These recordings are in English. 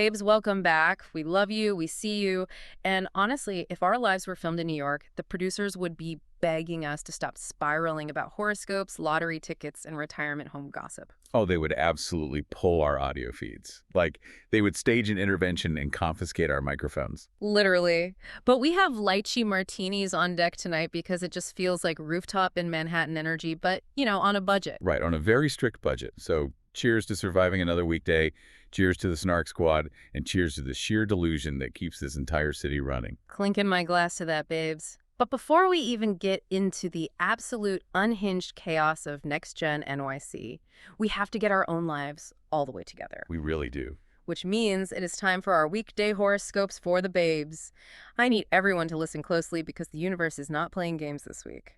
Babes, welcome back. We love you. We see you. And honestly, if our lives were filmed in New York, the producers would be begging us to stop spiraling about horoscopes, lottery tickets, and retirement home gossip. Oh, they would absolutely pull our audio feeds. Like, they would stage an intervention and confiscate our microphones. Literally. But we have lychee martinis on deck tonight because it just feels like rooftop in Manhattan energy, but, on a budget. Right, on a very strict budget. So cheers to surviving another weekday, cheers to the Snark squad, and cheers to the sheer delusion that keeps this entire city running. Clinking my glass to that, babes. But before we even get into the absolute unhinged chaos of Next Gen NYC, we have to get our own lives all the way together. We really do. Which means it is time for our weekday horoscopes for the babes. I need everyone to listen closely because the universe is not playing games this week.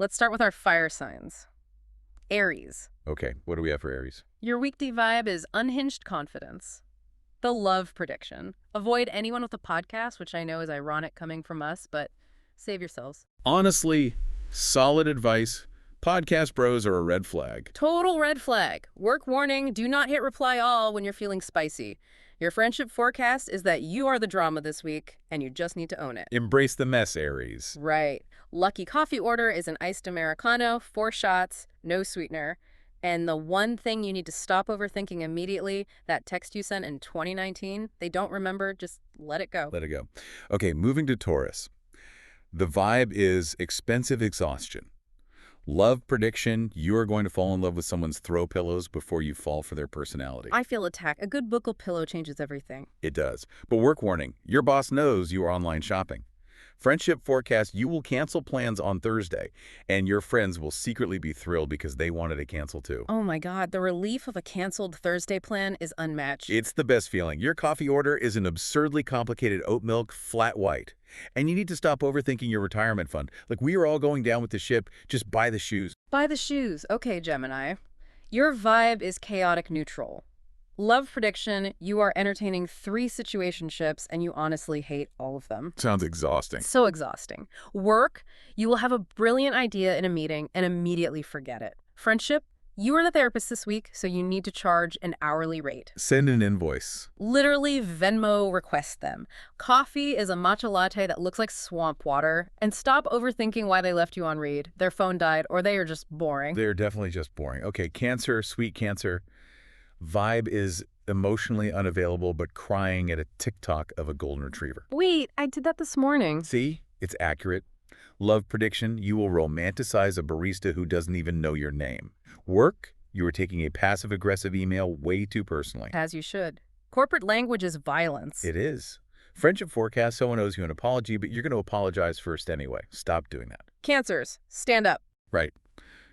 Let's start with our fire signs. Aries. Okay, what do we have for Aries? Your weekday vibe is unhinged confidence. The love prediction. Avoid anyone with a podcast, which I know is ironic coming from us, but save yourselves. Honestly, solid advice. Podcast bros are a red flag. Total red flag. Work warning, do not hit reply all when you're feeling spicy. Your friendship forecast is that you are the drama this week, and you just need to own it. Embrace the mess, Aries. Right. Lucky coffee order is an iced Americano, 4 shots, no sweetener. And the one thing you need to stop overthinking immediately, that text you sent in 2019, they don't remember, just let it go. Let it go. Okay, moving to Taurus. The vibe is expensive exhaustion. Love prediction, you are going to fall in love with someone's throw pillows before you fall for their personality. I feel attacked. A good buckle pillow changes everything. It does. But work warning, your boss knows you are online shopping. Friendship forecast, you will cancel plans on Thursday, and your friends will secretly be thrilled because they wanted to cancel too. Oh my God, the relief of a canceled Thursday plan is unmatched. It's the best feeling. Your coffee order is an absurdly complicated oat milk flat white. And you need to stop overthinking your retirement fund. Like, we are all going down with the ship. Just buy the shoes. Buy the shoes. Okay, Gemini. Your vibe is chaotic neutral. Love prediction, you are entertaining 3 situationships and you honestly hate all of them. Sounds exhausting. So exhausting. Work, you will have a brilliant idea in a meeting and immediately forget it. Friendship, you are the therapist this week, so you need to charge an hourly rate. Send an invoice. Literally Venmo request them. Coffee is a matcha latte that looks like swamp water. And stop overthinking why they left you on read. Their phone died or they are just boring. They're definitely just boring. Okay, Cancer, sweet Cancer. Vibe is emotionally unavailable but crying at a TikTok of a golden retriever. Wait, I did that this morning. See? It's accurate. Love prediction, you will romanticize a barista who doesn't even know your name. Work, you are taking a passive-aggressive email way too personally. As you should. Corporate language is violence. It is. Friendship forecast, someone owes you an apology, but you're going to apologize first anyway. Stop doing that. Cancers, stand up. Right.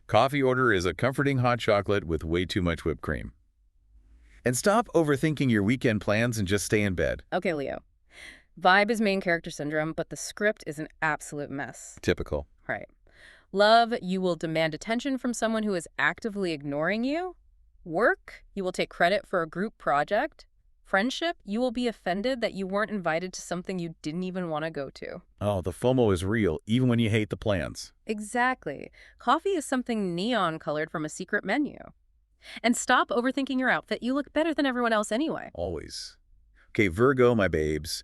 Coffee order is a comforting hot chocolate with way too much whipped cream. And stop overthinking your weekend plans and just stay in bed. Okay, Leo. Vibe is main character syndrome, but the script is an absolute mess. Typical. Right. Love, you will demand attention from someone who is actively ignoring you. Work, you will take credit for a group project. Friendship, you will be offended that you weren't invited to something you didn't even want to go to. Oh, the FOMO is real, even when you hate the plans. Exactly. Coffee is something neon-colored from a secret menu. And stop overthinking your outfit. You look better than everyone else anyway. Always. Okay, Virgo, my babes.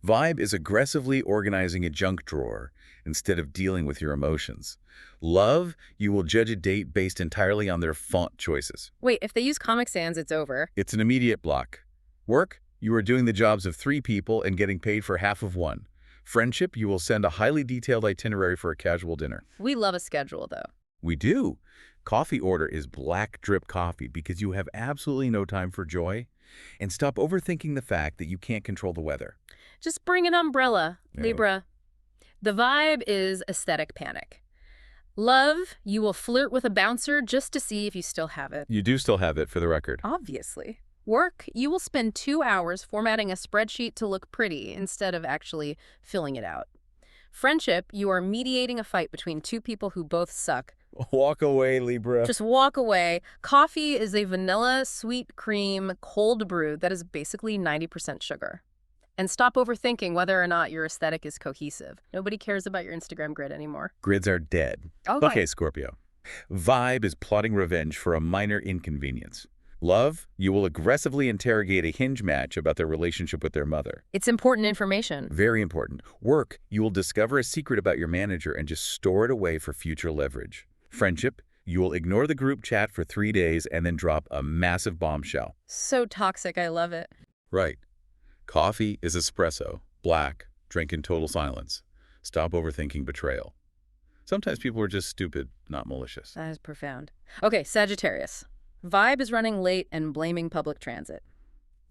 Vibe is aggressively organizing a junk drawer instead of dealing with your emotions. Love, you will judge a date based entirely on their font choices. Wait, if they use Comic Sans, it's over. It's an immediate block. Work, you are doing the jobs of 3 people and getting paid for half of one. Friendship, you will send a highly detailed itinerary for a casual dinner. We love a schedule, though. We do. Coffee order is black drip coffee because you have absolutely no time for joy. And stop overthinking the fact that you can't control the weather. Just bring an umbrella, No. Libra. The vibe is aesthetic panic. Love, you will flirt with a bouncer just to see if you still have it. You do still have it, for the record. Obviously. Work, you will spend 2 hours formatting a spreadsheet to look pretty instead of actually filling it out. Friendship, you are mediating a fight between 2 people who both suck. Walk away, Libra. Just walk away. Coffee is a vanilla, sweet cream, cold brew that is basically 90% sugar. And stop overthinking whether or not your aesthetic is cohesive. Nobody cares about your Instagram grid anymore. Grids are dead. Okay. Okay, Scorpio. Vibe is plotting revenge for a minor inconvenience. Love, you will aggressively interrogate a hinge match about their relationship with their mother. It's important information. Very important. Work, you will discover a secret about your manager and just store it away for future leverage. Friendship, you will ignore the group chat for 3 days and then drop a massive bombshell. So toxic, I love it. Right. Coffee is espresso, black, drink in total silence. Stop overthinking betrayal. Sometimes people are just stupid, not malicious. That is profound. Okay, Sagittarius. Vibe is running late and blaming public transit.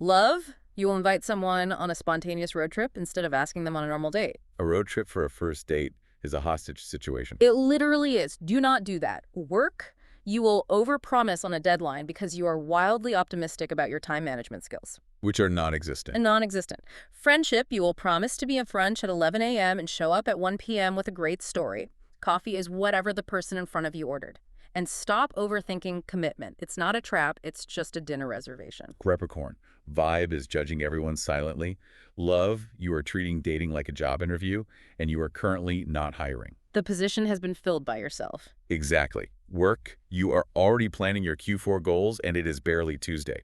Love, you will invite someone on a spontaneous road trip instead of asking them on a normal date. A road trip for a first date is a hostage situation. It literally is. Do not do that. Work, you will overpromise on a deadline because you are wildly optimistic about your time management skills. Which are non-existent. Non-existent. Friendship, you will promise to be at brunch at 11 a.m. and show up at 1 p.m. with a great story. Coffee is whatever the person in front of you ordered. And stop overthinking commitment. It's not a trap, it's just a dinner reservation. Capricorn. Vibe is judging everyone silently. Love, you are treating dating like a job interview, and you are currently not hiring. The position has been filled by yourself. Exactly. Work, you are already planning your Q4 goals, and it is barely Tuesday.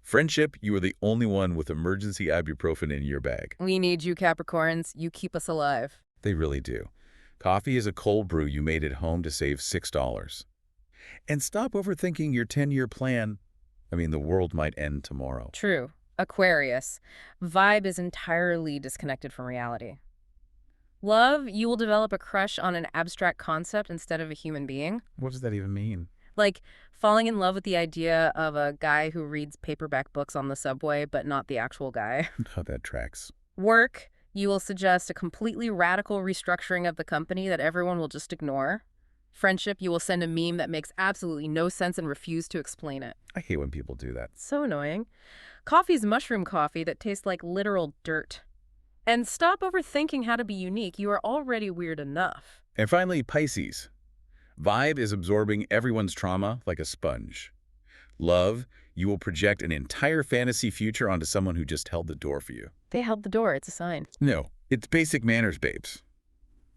Friendship, you are the only one with emergency ibuprofen in your bag. We need you, Capricorns. You keep us alive. They really do. Coffee is a cold brew you made at home to save $6. And stop overthinking your 10-year plan. I mean, the world might end tomorrow. True. Aquarius. Vibe is entirely disconnected from reality. Love, you will develop a crush on an abstract concept instead of a human being. What does that even mean? Like falling in love with the idea of a guy who reads paperback books on the subway, but not the actual guy. Oh, that tracks. Work, you will suggest a completely radical restructuring of the company that everyone will just ignore. Friendship, you will send a meme that makes absolutely no sense and refuse to explain it. I hate when people do that. So annoying. Coffee's mushroom coffee that tastes like literal dirt. And stop overthinking how to be unique. You are already weird enough. And finally, Pisces. Vibe is absorbing everyone's trauma like a sponge. Love, you will project an entire fantasy future onto someone who just held the door for you. They held the door. It's a sign. No, it's basic manners, babes.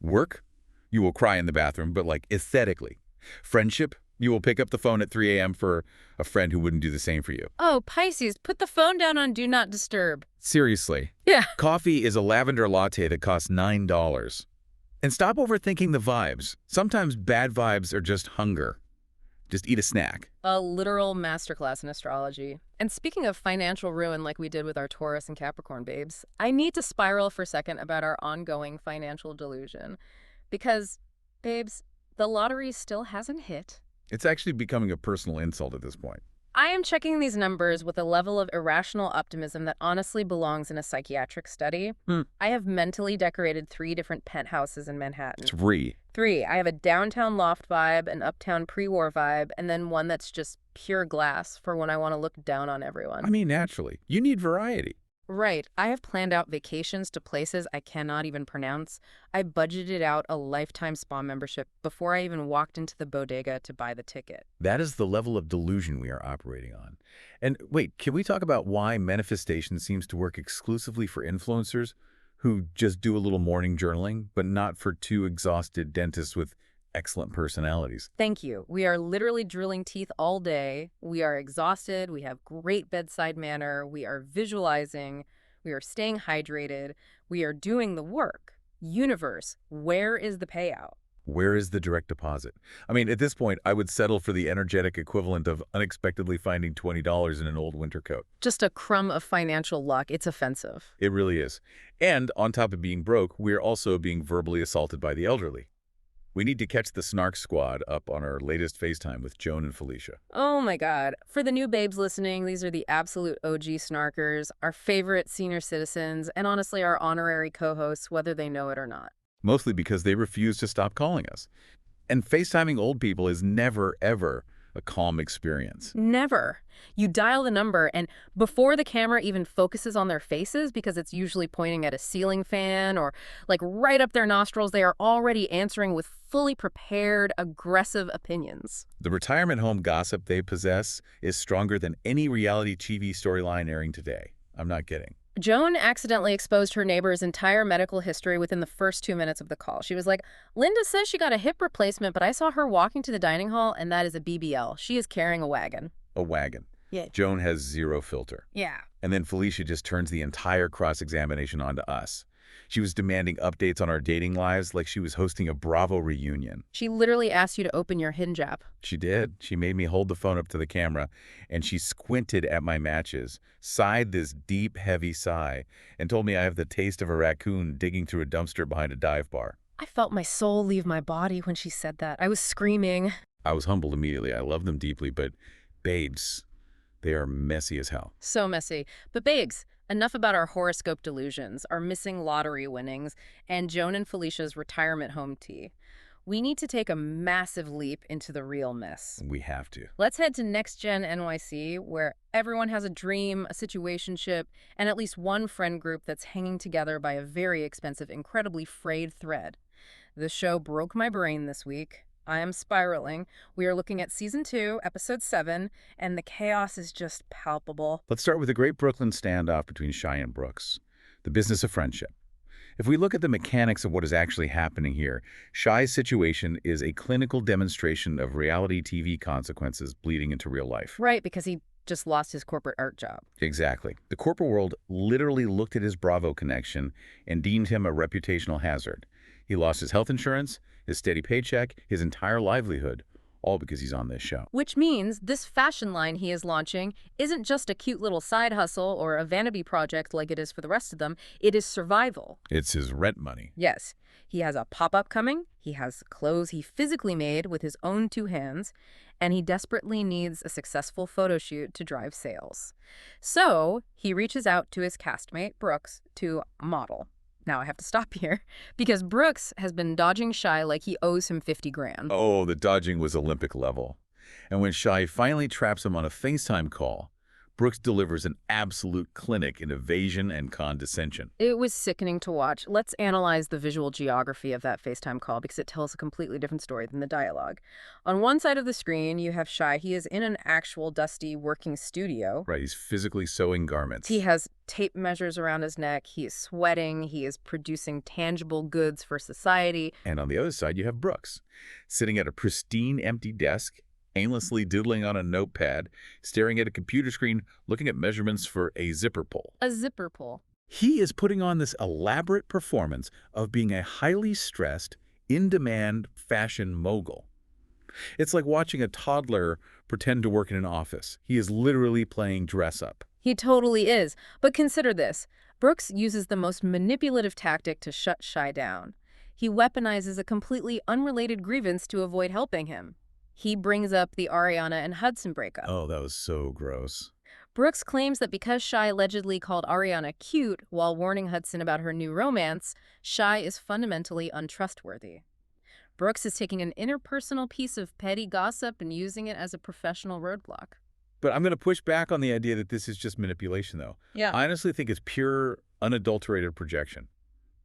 Work, you will cry in the bathroom, but like aesthetically. Friendship, you will pick up the phone at 3 a.m. for a friend who wouldn't do the same for you. Oh, Pisces, put the phone down on Do Not Disturb. Seriously. Yeah. Coffee is a lavender latte that costs $9. And stop overthinking the vibes. Sometimes bad vibes are just hunger. Just eat a snack. A literal masterclass in astrology. And speaking of financial ruin like we did with our Taurus and Capricorn babes, I need to spiral for a second about our ongoing financial delusion. Because, babes, the lottery still hasn't hit. It's actually becoming a personal insult at this point. I am checking these numbers with a level of irrational optimism that honestly belongs in a psychiatric study. I have mentally decorated 3 different penthouses in Manhattan. 3. 3. I have a downtown loft vibe, an uptown pre-war vibe, and then one that's just pure glass for when I want to look down on everyone. I mean, naturally. You need variety. Right. I have planned out vacations to places I cannot even pronounce. I budgeted out a lifetime spa membership before I even walked into the bodega to buy the ticket. That is the level of delusion we are operating on. And wait, can we talk about why manifestation seems to work exclusively for influencers who just do a little morning journaling, but not for 2 exhausted dentists with excellent personalities? Thank you. We are literally drilling teeth all day. We are exhausted. We have great bedside manner. We are visualizing. We are staying hydrated. We are doing the work. Universe, where is the payout? Where is the direct deposit? I mean, at this point, I would settle for the energetic equivalent of unexpectedly finding $20 in an old winter coat. Just a crumb of financial luck. It's offensive. It really is. And on top of being broke, we're also being verbally assaulted by the elderly. We need to catch the Snark squad up on our latest FaceTime with Joan and Felicia. Oh my God. For the new babes listening, these are the absolute OG snarkers, our favorite senior citizens, and honestly our honorary co-hosts, whether they know it or not. Mostly because they refuse to stop calling us. And FaceTiming old people is never, ever a calm experience. Never. You dial the number, and before the camera even focuses on their faces, because it's usually pointing at a ceiling fan or like right up their nostrils, they are already answering with fully prepared, aggressive opinions. The retirement home gossip they possess is stronger than any reality TV storyline airing today. I'm not kidding. Joan accidentally exposed her neighbor's entire medical history within the first 2 minutes of the call. She was like, Linda says she got a hip replacement, but I saw her walking to the dining hall, and that is a BBL. She is carrying a wagon. a wagon. Yeah. Joan has zero filter. Yeah. And then Felicia just turns the entire cross-examination onto us. She was demanding updates on our dating lives like she was hosting a Bravo reunion. She literally asked you to open your Hinge app. She did. She made me hold the phone up to the camera, and she squinted at my matches, sighed this deep, heavy sigh, and told me I have the taste of a raccoon digging through a dumpster behind a dive bar. I felt my soul leave my body when she said that. I was screaming. I was humbled immediately. I love them deeply, but babes, they are messy as hell. So messy. But babes, enough about our horoscope delusions, our missing lottery winnings, and Joan and Felicia's retirement home tea. We need to take a massive leap into the real mess. We have to. Let's head to Next Gen NYC, where everyone has a dream, a situationship, and at least one friend group that's hanging together by a very expensive, incredibly frayed thread. The show broke my brain this week. I am spiraling. We are looking at Season 2, Episode 7, and the chaos is just palpable. Let's start with the great Brooklyn standoff between Shai and Brooks, the business of friendship. If we look at the mechanics of what is actually happening here, Shai's situation is a clinical demonstration of reality TV consequences bleeding into real life. Right, because he just lost his corporate art job. Exactly. The corporate world literally looked at his Bravo connection and deemed him a reputational hazard. He lost his health insurance, his steady paycheck, his entire livelihood, all because he's on this show. Which means this fashion line he is launching isn't just a cute little side hustle or a vanity project like it is for the rest of them. It is survival. It's his rent money. Yes. He has a pop-up coming, he has clothes he physically made with his own two hands, and he desperately needs a successful photo shoot to drive sales. So he reaches out to his castmate, Brooks, to model. Now I have to stop here because Brooks has been dodging Shai like he owes him 50 grand. Oh, the dodging was Olympic level. And when Shai finally traps him on a FaceTime call, Brooks delivers an absolute clinic in evasion and condescension. It was sickening to watch. Let's analyze the visual geography of that FaceTime call because it tells a completely different story than the dialogue. On one side of the screen, you have Shai. He is in an actual dusty working studio. Right, he's physically sewing garments. He has tape measures around his neck. He is sweating. He is producing tangible goods for society. And on the other side, you have Brooks, sitting at a pristine empty desk, aimlessly doodling on a notepad, staring at a computer screen, looking at measurements for a zipper pull. A zipper pull. He is putting on this elaborate performance of being a highly stressed, in-demand fashion mogul. It's like watching a toddler pretend to work in an office. He is literally playing dress-up. He totally is. But consider this. Brooks uses the most manipulative tactic to shut Shai down. He weaponizes a completely unrelated grievance to avoid helping him. He brings up the Ariana and Hudson breakup. Oh, that was so gross. Brooks claims that because Shai allegedly called Ariana cute while warning Hudson about her new romance, Shai is fundamentally untrustworthy. Brooks is taking an interpersonal piece of petty gossip and using it as a professional roadblock. But I'm going to push back on the idea that this is just manipulation, though. Yeah. I honestly think it's pure, unadulterated projection.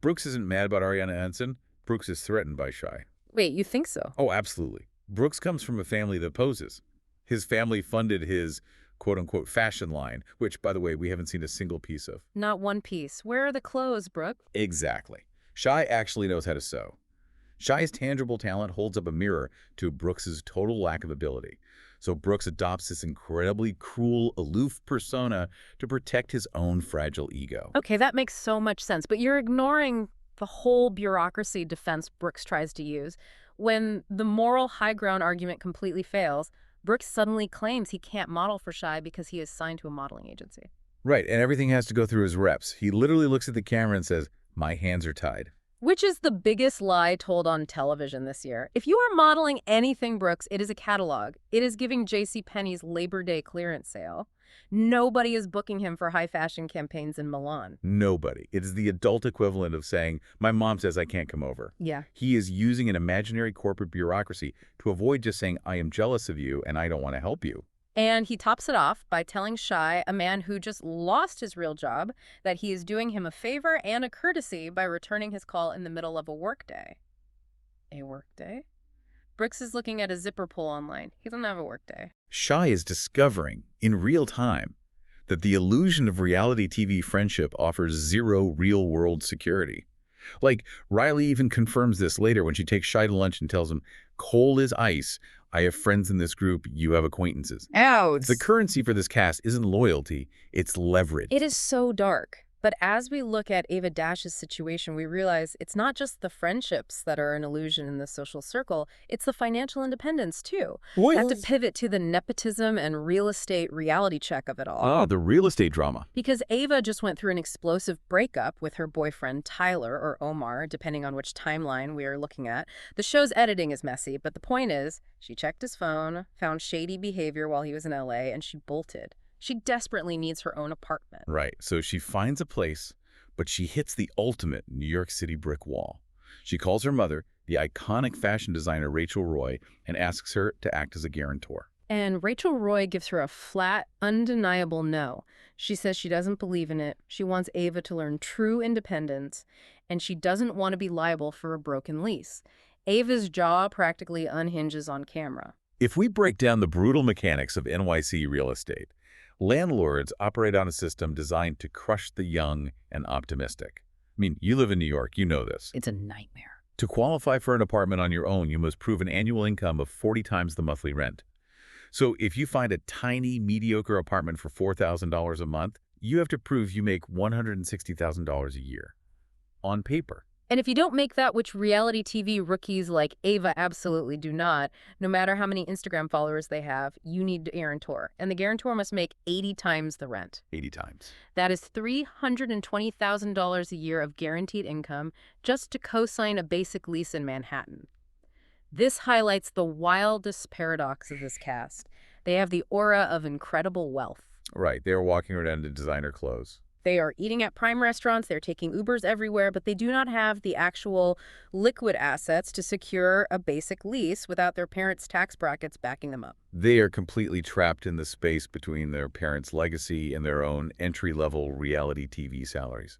Brooks isn't mad about Ariana and Hudson. Brooks is threatened by Shai. Wait, you think so? Oh, absolutely. Brooks comes from a family that poses. His family funded his quote-unquote fashion line, which, by the way, we haven't seen a single piece of. Not one piece. Where are the clothes, Brooke? Exactly. Shai actually knows how to sew. Shai's tangible talent holds up a mirror to Brooks's total lack of ability. So Brooks adopts this incredibly cruel, aloof persona to protect his own fragile ego. Okay, that makes so much sense, but you're ignoring the whole bureaucracy defense Brooks tries to use. When the moral high ground argument completely fails, Brooks suddenly claims he can't model for Shai because he is signed to a modeling agency. Right, and everything has to go through his reps. He literally looks at the camera and says, "My hands are tied." Which is the biggest lie told on television this year. If you are modeling anything, Brooks, it is a catalog. It is giving JCPenney's Labor Day clearance sale. Nobody is booking him for high fashion campaigns in Milan. Nobody. It is the adult equivalent of saying, "My mom says I can't come over." Yeah. He is using an imaginary corporate bureaucracy to avoid just saying, "I am jealous of you and I don't want to help you." And he tops it off by telling Shai, a man who just lost his real job, that he is doing him a favor and a courtesy by returning his call in the middle of a workday. A workday? Brooks is looking at a zipper pull online. He doesn't have a workday. Shai is discovering, in real time, that the illusion of reality TV friendship offers zero real-world security. Like, Riley even confirms this later when she takes Shai to lunch and tells him, "Cold as ice. I have friends in this group. You have acquaintances." Ouch. The currency for this cast isn't loyalty, it's leverage. It is so dark. But as we look at Ava Dash's situation, we realize it's not just the friendships that are an illusion in the social circle, it's the financial independence, too. We have to pivot to the nepotism and real estate reality check of it all. Ah, the real estate drama. Because Ava just went through an explosive breakup with her boyfriend Tyler, or Omar, depending on which timeline we are looking at. The show's editing is messy, but the point is, she checked his phone, found shady behavior while he was in LA, and she bolted. She desperately needs her own apartment. Right, so she finds a place, but she hits the ultimate New York City brick wall. She calls her mother, the iconic fashion designer Rachel Roy, and asks her to act as a guarantor. And Rachel Roy gives her a flat, undeniable no. She says she doesn't believe in it. She wants Ava to learn true independence, and she doesn't want to be liable for a broken lease. Ava's jaw practically unhinges on camera. If we break down the brutal mechanics of NYC real estate, landlords operate on a system designed to crush the young and optimistic. I mean, you live in New York, you know this. It's a nightmare. To qualify for an apartment on your own, you must prove an annual income of 40 times the monthly rent. So if you find a tiny, mediocre apartment for $4,000 a month, you have to prove you make $160,000 a year. On paper. And if you don't make that, which reality TV rookies like Ava absolutely do not, no matter how many Instagram followers they have, you need a guarantor. And the guarantor must make 80 times the rent. 80 times. That is $320,000 a year of guaranteed income just to co-sign a basic lease in Manhattan. This highlights the wildest paradox of this cast. They have the aura of incredible wealth. Right, they're walking around in designer clothes. They are eating at prime restaurants, they're taking Ubers everywhere, but they do not have the actual liquid assets to secure a basic lease without their parents' tax brackets backing them up. They are completely trapped in the space between their parents' legacy and their own entry-level reality TV salaries.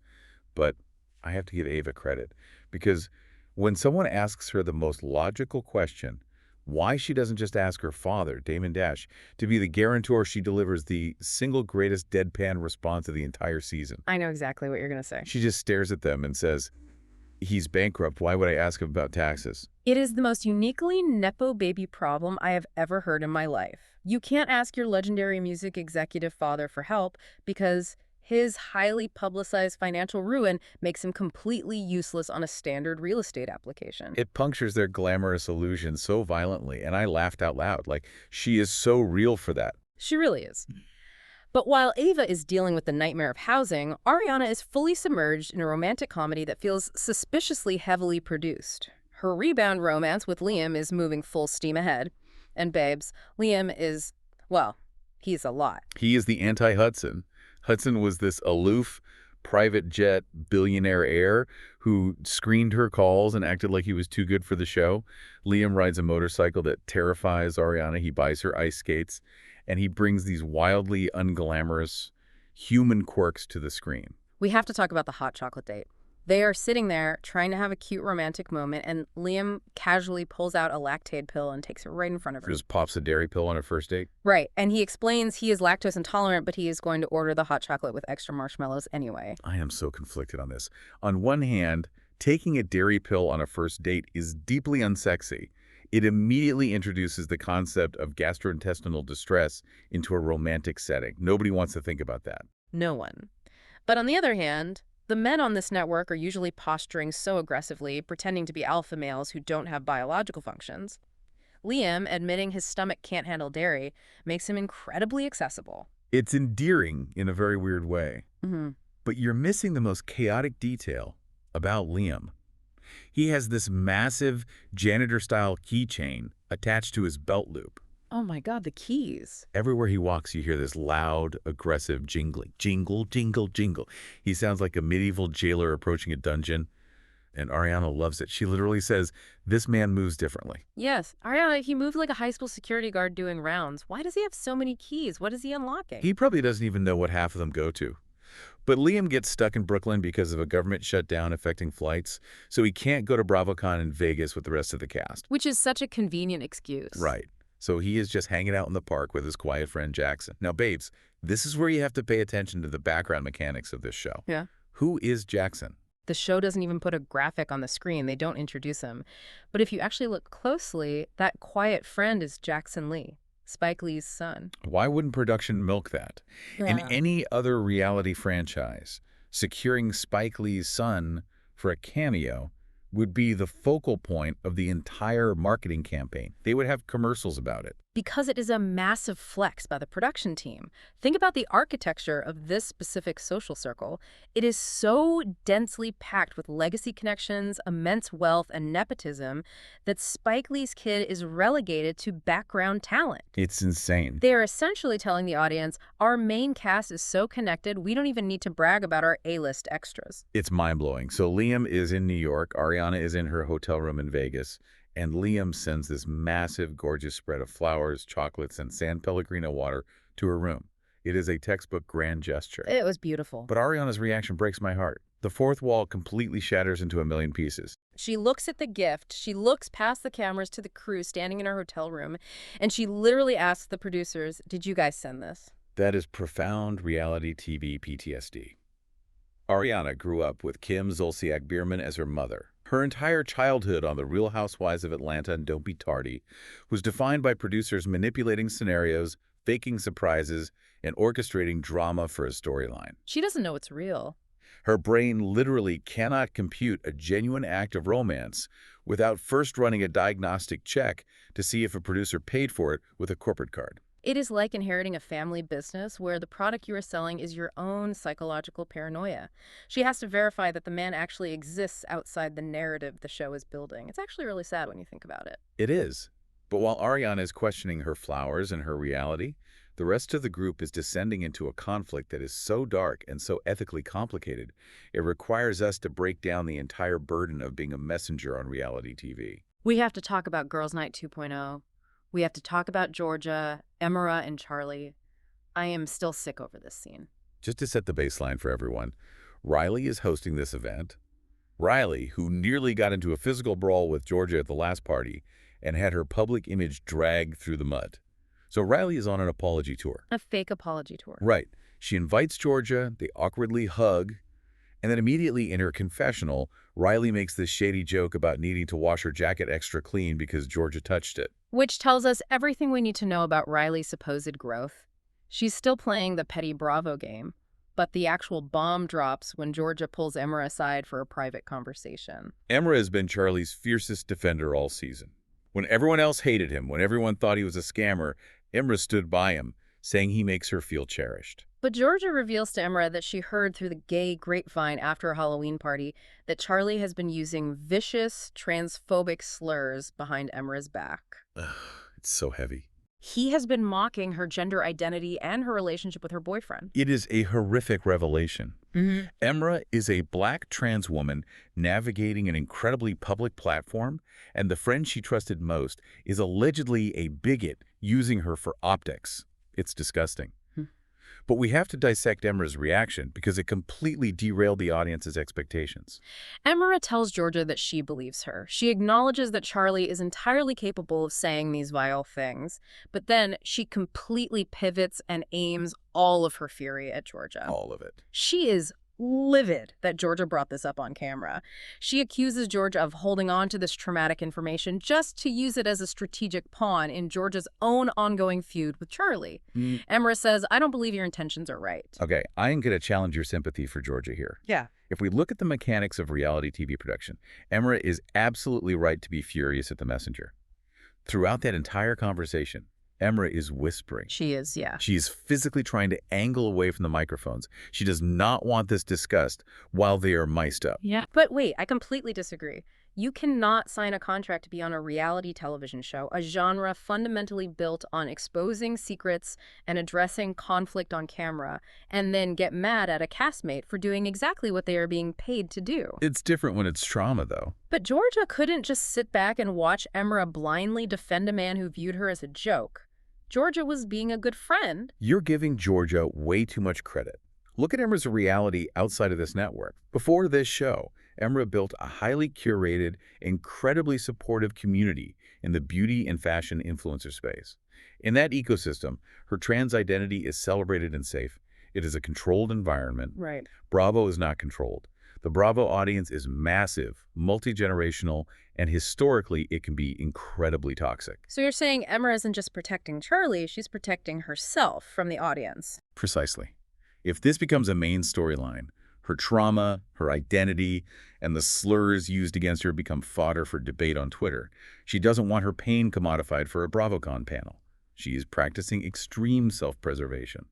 But I have to give Ava credit, because when someone asks her the most logical question, why she doesn't just ask her father, Damon Dash, to be the guarantor, she delivers the single greatest deadpan response of the entire season. I know exactly what you're going to say. She just stares at them and says, "He's bankrupt. Why would I ask him about taxes?" It is the most uniquely Nepo baby problem I have ever heard in my life. You can't ask your legendary music executive father for help because his highly publicized financial ruin makes him completely useless on a standard real estate application. It punctures their glamorous illusion so violently, and I laughed out loud. Like, she is so real for that. She really is. But while Ava is dealing with the nightmare of housing, Ariana is fully submerged in a romantic comedy that feels suspiciously heavily produced. Her rebound romance with Liam is moving full steam ahead. And babes, Liam is, well, he's a lot. He is the anti-Hudson. Hudson was this aloof, private jet billionaire heir who screened her calls and acted like he was too good for the show. Liam rides a motorcycle that terrifies Ariana. He buys her ice skates, and he brings these wildly unglamorous human quirks to the screen. We have to talk about the hot chocolate date. They are sitting there trying to have a cute romantic moment, and Liam casually pulls out a Lactaid pill and takes it right in front of her. Just pops a dairy pill on a first date? Right, and he explains he is lactose intolerant, but he is going to order the hot chocolate with extra marshmallows anyway. I am so conflicted on this. On one hand, taking a dairy pill on a first date is deeply unsexy. It immediately introduces the concept of gastrointestinal distress into a romantic setting. Nobody wants to think about that. No one. But on the other hand, the men on this network are usually posturing so aggressively, pretending to be alpha males who don't have biological functions. Liam, admitting his stomach can't handle dairy, makes him incredibly accessible. It's endearing in a very weird way. Mm-hmm. But you're missing the most chaotic detail about Liam. He has this massive janitor-style keychain attached to his belt loop. Oh my God, the keys. Everywhere he walks, you hear this loud, aggressive jingling. Jingle, jingle, jingle. He sounds like a medieval jailer approaching a dungeon, and Ariana loves it. She literally says, "This man moves differently." Yes. Ariana, he moved like a high school security guard doing rounds. Why does he have so many keys? What is he unlocking? He probably doesn't even know what half of them go to. But Liam gets stuck in Brooklyn because of a government shutdown affecting flights, so he can't go to BravoCon in Vegas with the rest of the cast. Which is such a convenient excuse. Right. So he is just hanging out in the park with his quiet friend Jackson. Now, babes, this is where you have to pay attention to the background mechanics of this show. Yeah. Who is Jackson? The show doesn't even put a graphic on the screen. They don't introduce him. But if you actually look closely, that quiet friend is Jackson Lee, Spike Lee's son. Why wouldn't production milk that? In any other reality franchise, securing Spike Lee's son for a cameo would be the focal point of the entire marketing campaign. They would have commercials about it. Because it is a massive flex by the production team. Think about the architecture of this specific social circle. It is so densely packed with legacy connections, immense wealth, and nepotism that Spike Lee's kid is relegated to background talent. It's insane. They are essentially telling the audience, our main cast is so connected, we don't even need to brag about our A-list extras. It's mind-blowing. So Liam is in New York, Ariana is in her hotel room in Vegas, and Liam sends this massive, gorgeous spread of flowers, chocolates, and San Pellegrino water to her room. It is a textbook grand gesture. It was beautiful. But Ariana's reaction breaks my heart. The fourth wall completely shatters into a million pieces. She looks at the gift, she looks past the cameras to the crew standing in her hotel room, and she literally asks the producers, did you guys send this? That is profound reality TV PTSD. Ariana grew up with Kim Zolciak Biermann as her mother. Her entire childhood on The Real Housewives of Atlanta and Don't Be Tardy was defined by producers manipulating scenarios, faking surprises, and orchestrating drama for a storyline. She doesn't know it's real. Her brain literally cannot compute a genuine act of romance without first running a diagnostic check to see if a producer paid for it with a corporate card. It is like inheriting a family business where the product you are selling is your own psychological paranoia. She has to verify that the man actually exists outside the narrative the show is building. It's actually really sad when you think about it. It is. But while Ariana is questioning her flowers and her reality, the rest of the group is descending into a conflict that is so dark and so ethically complicated, it requires us to break down the entire burden of being a messenger on reality TV. We have to talk about Girls' Night 2.0. We have to talk about Georgia, Emira, and Charlie. I am still sick over this scene. Just to set the baseline for everyone, Riley is hosting this event. Riley, who nearly got into a physical brawl with Georgia at the last party and had her public image dragged through the mud. So Riley is on an apology tour. A fake apology tour. Right. She invites Georgia, they awkwardly hug, and then immediately in her confessional, Riley makes this shady joke about needing to wash her jacket extra clean because Georgia touched it. Which tells us everything we need to know about Riley's supposed growth. She's still playing the petty Bravo game, but the actual bomb drops when Georgia pulls Emira aside for a private conversation. Emira has been Charlie's fiercest defender all season. When everyone else hated him, when everyone thought he was a scammer, Emira stood by him, saying he makes her feel cherished. But Georgia reveals to Emira that she heard through the gay grapevine after a Halloween party that Charlie has been using vicious, transphobic slurs behind Emira's back. Ugh, it's so heavy. He has been mocking her gender identity and her relationship with her boyfriend. It is a horrific revelation. Emira is a black trans woman navigating an incredibly public platform, and the friend she trusted most is allegedly a bigot using her for optics. It's disgusting. But we have to dissect Emira's reaction because it completely derailed the audience's expectations. Emira tells Georgia that she believes her. She acknowledges that Charlie is entirely capable of saying these vile things, but then she completely pivots and aims all of her fury at Georgia. All of it. She is livid that Georgia brought this up on camera. She accuses Georgia of holding on to this traumatic information just to use it as a strategic pawn in Georgia's own ongoing feud with Charlie. Emira says, I don't believe your intentions are right. Okay, I am going to challenge your sympathy for Georgia here. Yeah. If we look at the mechanics of reality TV production, Emira is absolutely right to be furious at the messenger. Throughout that entire conversation, Emira is whispering. She is, yeah. She's physically trying to angle away from the microphones. She does not want this discussed while they are mic'd up. Yeah. But wait, I completely disagree. You cannot sign a contract to be on a reality television show, a genre fundamentally built on exposing secrets and addressing conflict on camera, and then get mad at a castmate for doing exactly what they are being paid to do. It's different when it's trauma, though. But Georgia couldn't just sit back and watch Emira blindly defend a man who viewed her as a joke. Georgia was being a good friend. You're giving Georgia way too much credit. Look at Emira's reality outside of this network. Before this show, Emira built a highly curated, incredibly supportive community in the beauty and fashion influencer space. In that ecosystem, her trans identity is celebrated and safe. It is a controlled environment. Right. Bravo is not controlled. The Bravo audience is massive, multi-generational, and historically it can be incredibly toxic. So you're saying Emma isn't just protecting Charlie, she's protecting herself from the audience. Precisely. If this becomes a main storyline, her trauma, her identity, and the slurs used against her become fodder for debate on Twitter. She doesn't want her pain commodified for a BravoCon panel. She is practicing extreme self-preservation.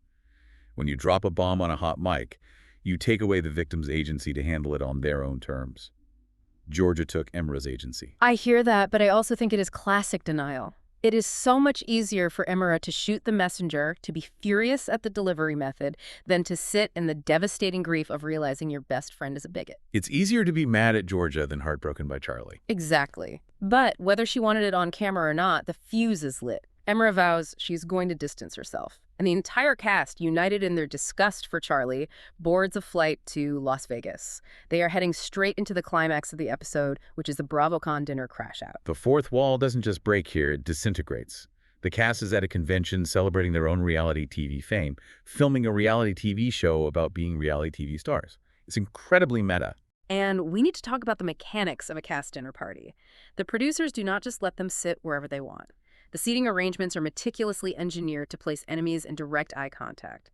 When you drop a bomb on a hot mic, you take away the victim's agency to handle it on their own terms. Georgia took Emira's agency. I hear that, but I also think it is classic denial. It is so much easier for Emira to shoot the messenger, to be furious at the delivery method, than to sit in the devastating grief of realizing your best friend is a bigot. It's easier to be mad at Georgia than heartbroken by Charlie. Exactly. But whether she wanted it on camera or not, the fuse is lit. Emira vows she's going to distance herself. And the entire cast, united in their disgust for Charlie, boards a flight to Las Vegas. They are heading straight into the climax of the episode, which is the BravoCon dinner crash-out. The fourth wall doesn't just break here, it disintegrates. The cast is at a convention celebrating their own reality TV fame, filming a reality TV show about being reality TV stars. It's incredibly meta. And we need to talk about the mechanics of a cast dinner party. The producers do not just let them sit wherever they want. The seating arrangements are meticulously engineered to place enemies in direct eye contact.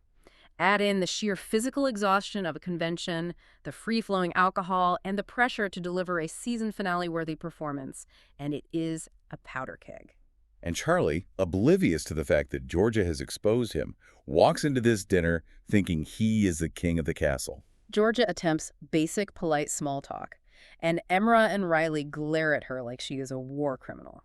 Add in the sheer physical exhaustion of a convention, the free-flowing alcohol, and the pressure to deliver a season finale-worthy performance, and it is a powder keg. And Charlie, oblivious to the fact that Georgia has exposed him, walks into this dinner thinking he is the king of the castle. Georgia attempts basic, polite small talk, and Emira and Riley glare at her like she is a war criminal.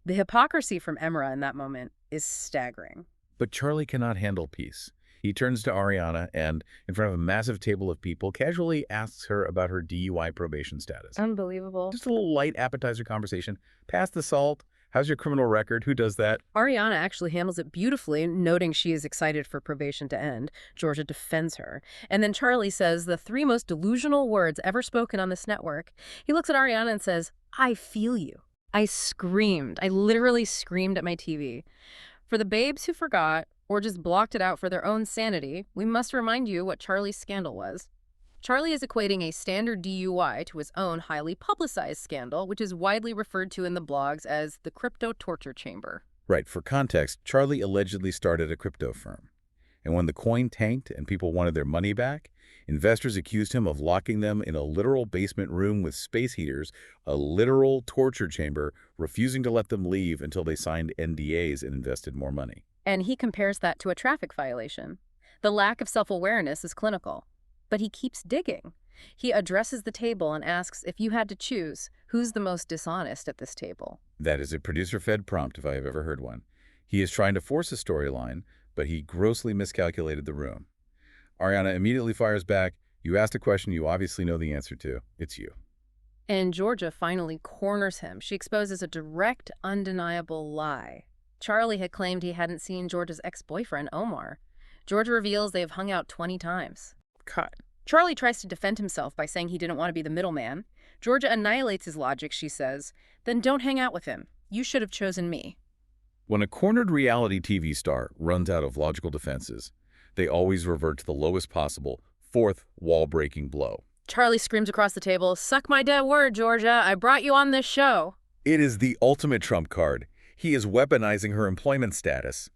The hypocrisy from Emira in that moment is staggering. But Charlie cannot handle peace. He turns to Ariana and, in front of a massive table of people, casually asks her about her DUI probation status. Unbelievable. Just a little light appetizer conversation. Pass the salt. How's your criminal record? Who does that? Ariana actually handles it beautifully, noting she is excited for probation to end. Georgia defends her. And then Charlie says the three most delusional words ever spoken on this network. He looks at Ariana and says, "I feel you." I screamed. I literally screamed at my TV. For the babes who forgot or just blocked it out for their own sanity, we must remind you what Charlie's scandal was. Charlie is equating a standard DUI to his own highly publicized scandal, which is widely referred to in the blogs as the crypto torture chamber. Right. For context, Charlie allegedly started a crypto firm. And when the coin tanked and people wanted their money back, investors accused him of locking them in a literal basement room with space heaters, a literal torture chamber, refusing to let them leave until they signed NDAs and invested more money. And he compares that to a traffic violation. The lack of self-awareness is clinical. But he keeps digging. He addresses the table and asks if you had to choose, who's the most dishonest at this table? That is a producer-fed prompt if I have ever heard one. He is trying to force a storyline, but he grossly miscalculated the room. Ariana immediately fires back, "You asked a question you obviously know the answer to. It's you." And Georgia finally corners him. She exposes a direct, undeniable lie. Charlie had claimed he hadn't seen Georgia's ex-boyfriend, Omar. Georgia reveals they have hung out 20 times. Cut. Charlie tries to defend himself by saying he didn't want to be the middleman. Georgia annihilates his logic, she says. Then don't hang out with him. You should have chosen me. When a cornered reality TV star runs out of logical defenses, they always revert to the lowest possible, fourth wall-breaking blow. Charlie screams across the table, "Suck my dead word, Georgia. I brought you on this show." It is the ultimate trump card. He is weaponizing her employment status.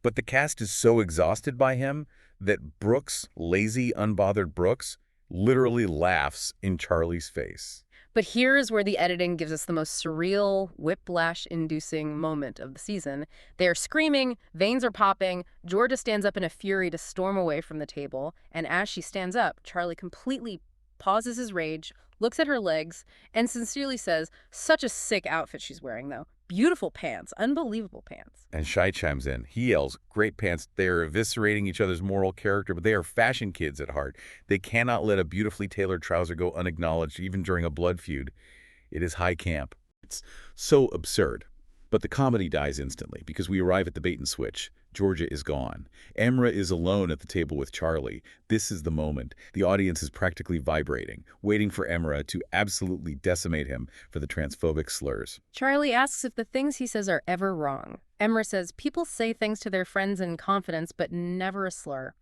But the cast is so exhausted by him that Brooks, lazy, unbothered Brooks, literally laughs in Charlie's face. But here is where the editing gives us the most surreal, whiplash-inducing moment of the season. They are screaming, veins are popping, Georgia stands up in a fury to storm away from the table, and as she stands up, Charlie completely pauses his rage, looks at her legs, and sincerely says, "Such a sick outfit she's wearing, though. Beautiful pants, unbelievable pants." And Shai chimes in. He yells, "Great pants." They are eviscerating each other's moral character, but they are fashion kids at heart. They cannot let a beautifully tailored trouser go unacknowledged, even during a blood feud. It is high camp. It's so absurd. But the comedy dies instantly, because we arrive at the bait and switch. Georgia is gone. Emira is alone at the table with Charlie. This is the moment. The audience is practically vibrating, waiting for Emira to absolutely decimate him for the transphobic slurs. Charlie asks if the things he says are ever wrong. Emira says people say things to their friends in confidence, but never a slur.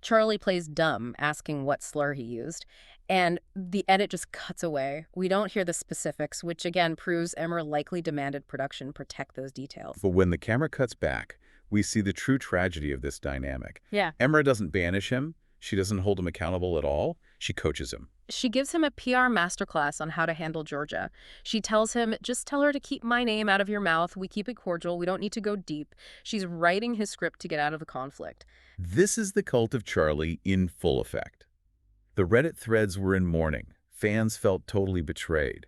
Charlie plays dumb, asking what slur he used. And the edit just cuts away. We don't hear the specifics, which again proves Emira likely demanded production protect those details. But when the camera cuts back, we see the true tragedy of this dynamic. Yeah. Emira doesn't banish him. She doesn't hold him accountable at all. She coaches him. She gives him a PR masterclass on how to handle Georgia. She tells him, just tell her to keep my name out of your mouth. We keep it cordial. We don't need to go deep. She's writing his script to get out of the conflict. This is the cult of Charlie in full effect. The Reddit threads were in mourning. Fans felt totally betrayed.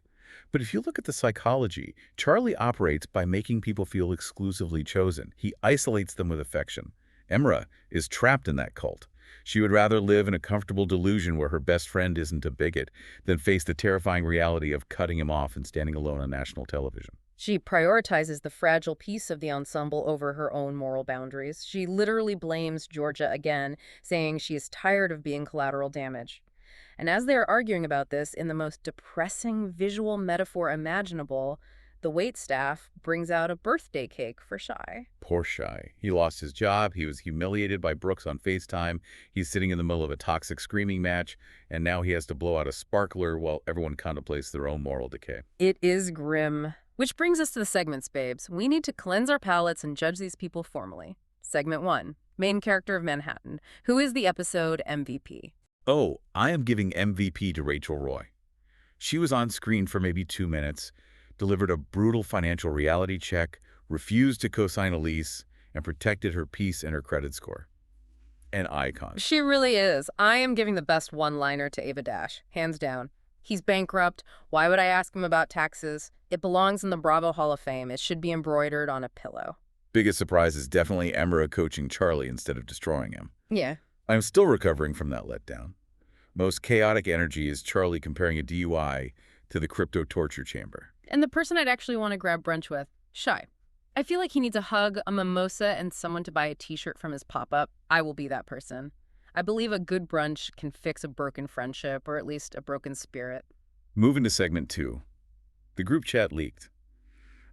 But if you look at the psychology, Charlie operates by making people feel exclusively chosen. He isolates them with affection. Emira is trapped in that cult. She would rather live in a comfortable delusion where her best friend isn't a bigot than face the terrifying reality of cutting him off and standing alone on national television. She prioritizes the fragile piece of the ensemble over her own moral boundaries. She literally blames Georgia again, saying she is tired of being collateral damage. And as they are arguing about this in the most depressing visual metaphor imaginable, the waitstaff brings out a birthday cake for Shai. Poor Shai. He lost his job. He was humiliated by Brooks on FaceTime. He's sitting in the middle of a toxic screaming match, and now he has to blow out a sparkler while everyone contemplates their own moral decay. It is grim. Which brings us to the segments, babes. We need to cleanse our palates and judge these people formally. Segment 1. Main character of Manhattan. Who is the episode MVP? Oh, I am giving MVP to Rachel Roy. She was on screen for maybe 2 minutes, delivered a brutal financial reality check, refused to co-sign a lease, and protected her peace and her credit score. An icon. She really is. I am giving the best one-liner to Ava Dash, hands down. He's bankrupt. Why would I ask him about taxes? It belongs in the Bravo Hall of Fame. It should be embroidered on a pillow. Biggest surprise is definitely Emira coaching Charlie instead of destroying him. Yeah. I'm still recovering from that letdown. Most chaotic energy is Charlie comparing a DUI to the crypto torture chamber. And the person I'd actually want to grab brunch with, Shai. I feel like he needs a hug, a mimosa, and someone to buy a t-shirt from his pop-up. I will be that person. I believe a good brunch can fix a broken friendship, or at least a broken spirit. Moving to segment 2. The group chat leaked.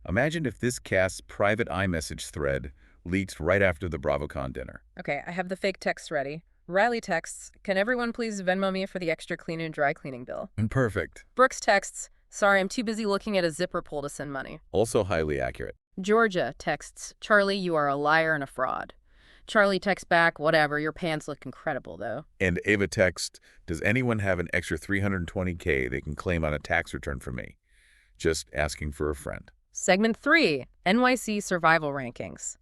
Imagine if this cast's private iMessage thread leaked right after the BravoCon dinner. Okay, I have the fake texts ready. Riley texts, can everyone please Venmo me for the extra clean and dry cleaning bill? Perfect. Brooks texts, sorry, I'm too busy looking at a zipper pull to send money. Also highly accurate. Georgia texts, Charlie, you are a liar and a fraud. Charlie texts back, whatever, your pants look incredible, though. And Ava texts, does anyone have an extra $320K they can claim on a tax return for me? Just asking for a friend. Segment 3, NYC Survival Rankings.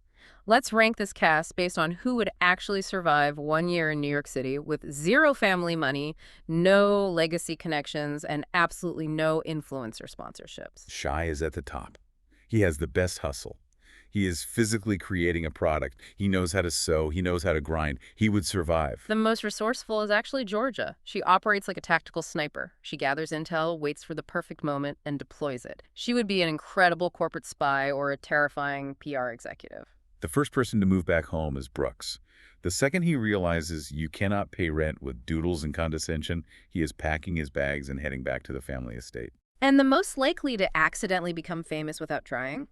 Let's rank this cast based on who would actually survive 1 year in New York City with zero family money, no legacy connections, and absolutely no influencer sponsorships. Shai is at the top. He has the best hustle. He is physically creating a product. He knows how to sew. He knows how to grind. He would survive. The most resourceful is actually Georgia. She operates like a tactical sniper. She gathers intel, waits for the perfect moment, and deploys it. She would be an incredible corporate spy or a terrifying PR executive. The first person to move back home is Brooks. The second he realizes you cannot pay rent with doodles and condescension, he is packing his bags and heading back to the family estate. And the most likely to accidentally become famous without trying?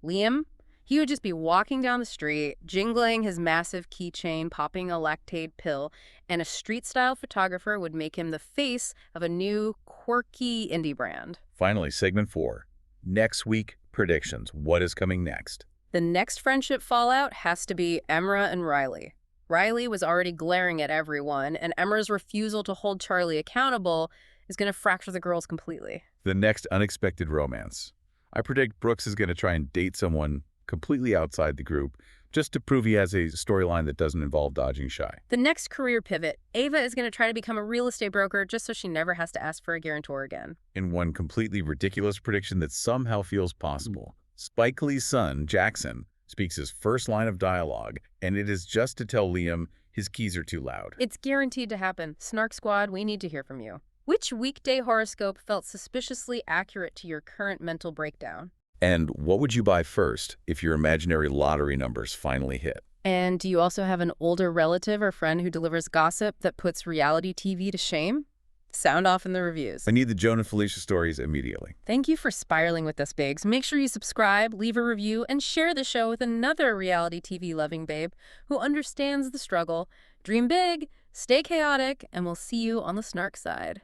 Liam? He would just be walking down the street, jingling his massive keychain, popping a lactate pill, and a street-style photographer would make him the face of a new, quirky indie brand. Finally, segment 4. Next week, predictions. What is coming next? The next friendship fallout has to be Emira and Riley. Riley was already glaring at everyone, and Emira's refusal to hold Charlie accountable is going to fracture the girls completely. The next unexpected romance. I predict Brooks is going to try and date someone completely outside the group, just to prove he has a storyline that doesn't involve dodging Shai. The next career pivot, Ava is going to try to become a real estate broker just so she never has to ask for a guarantor again. In one completely ridiculous prediction that somehow feels possible, Spike Lee's son, Jackson, speaks his first line of dialogue, and it is just to tell Liam his keys are too loud. It's guaranteed to happen. Snark Squad, we need to hear from you. Which weekday horoscope felt suspiciously accurate to your current mental breakdown? And what would you buy first if your imaginary lottery numbers finally hit? And do you also have an older relative or friend who delivers gossip that puts reality TV to shame? Sound off in the reviews. I need the Joan and Felicia stories immediately. Thank you for spiraling with us, babes. Make sure you subscribe, leave a review, and share the show with another reality TV loving babe who understands the struggle. Dream big, Stay chaotic, and we'll see you on the snark side.